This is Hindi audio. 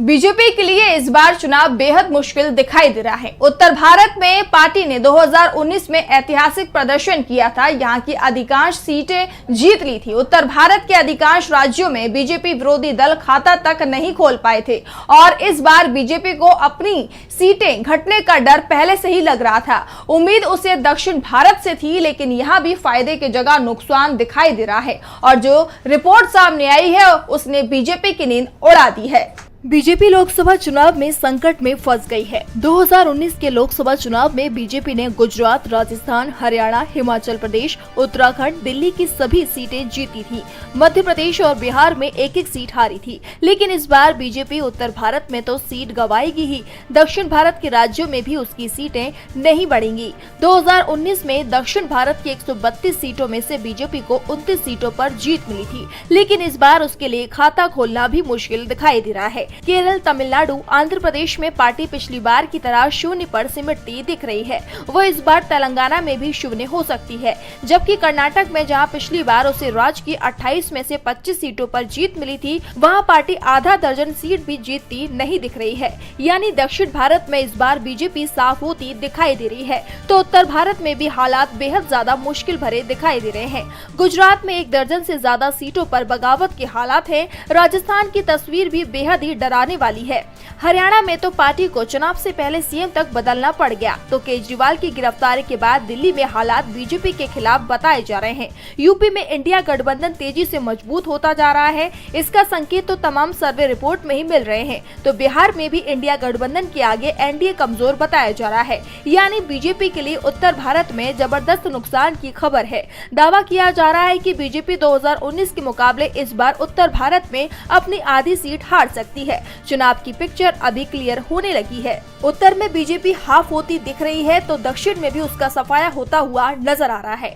बीजेपी के लिए इस बार चुनाव बेहद मुश्किल दिखाई दे रहा है। उत्तर भारत में पार्टी ने 2019 में ऐतिहासिक प्रदर्शन किया था। यहां की अधिकांश सीटें जीत ली थी। उत्तर भारत के अधिकांश राज्यों में बीजेपी विरोधी दल खाता तक नहीं खोल पाए थे और इस बार बीजेपी को अपनी सीटें घटने का डर पहले से ही लग रहा था। उम्मीद उसे दक्षिण भारत से थी, लेकिन यहां भी फायदे की जगह नुकसान दिखाई दे रहा है और जो रिपोर्ट सामने आई है उसने बीजेपी की नींद उड़ा दी है। बीजेपी लोकसभा चुनाव में संकट में फंस गई है। 2019 के लोकसभा चुनाव में बीजेपी ने गुजरात, राजस्थान, हरियाणा, हिमाचल प्रदेश, उत्तराखंड, दिल्ली की सभी सीटें जीती थी। मध्य प्रदेश और बिहार में एक एक सीट हारी थी। लेकिन इस बार बीजेपी उत्तर भारत में तो सीट गंवाएगी ही, दक्षिण भारत के राज्यों में भी उसकी सीटें नहीं बढ़ेंगी। 2019 में दक्षिण भारत की 132 सीटों में से बीजेपी को 29 सीटों पर जीत मिली थी, लेकिन इस बार उसके लिए खाता खोलना भी मुश्किल दिखाई दे रहा है। केरल, तमिलनाडु, आंध्र प्रदेश में पार्टी पिछली बार की तरह शून्य पर सिमटती दिख रही है। वो इस बार तेलंगाना में भी शून्य हो सकती है, जबकि कर्नाटक में जहां पिछली बार उसे राज्य की 28 में से 25 सीटों पर जीत मिली थी, वहां पार्टी आधा दर्जन सीट भी जीतती नहीं दिख रही है। यानी दक्षिण भारत में इस बार बीजेपी साफ होती दिखाई दे रही है, तो उत्तर भारत में भी हालात बेहद ज्यादा मुश्किल भरे दिखाई दे रहे हैं। गुजरात में 1 दर्जन से ज्यादा सीटों पर बगावत के हालात है। राजस्थान की तस्वीर भी बेहद ही डराने वाली है। हरियाणा में तो पार्टी को चुनाव से पहले सीएम तक बदलना पड़ गया, तो केजरीवाल की गिरफ्तारी के बाद दिल्ली में हालात बीजेपी के खिलाफ बताए जा रहे हैं। यूपी में इंडिया गठबंधन तेजी से मजबूत होता जा रहा है। इसका संकेत तो तमाम सर्वे रिपोर्ट में ही मिल रहे हैं। तो बिहार में भी इंडिया गठबंधन के आगे एनडीए कमजोर बताया जा रहा है। यानी बीजेपी के लिए उत्तर भारत में जबरदस्त नुकसान की खबर है। दावा किया जा रहा है कि बीजेपी 2019 के मुकाबले इस बार उत्तर भारत में अपनी आधी सीट हार सकती है। चुनाव की पिक्चर अभी क्लियर होने लगी है। उत्तर में बीजेपी हाफ होती दिख रही है, तो दक्षिण में भी उसका सफाया होता हुआ नजर आ रहा है।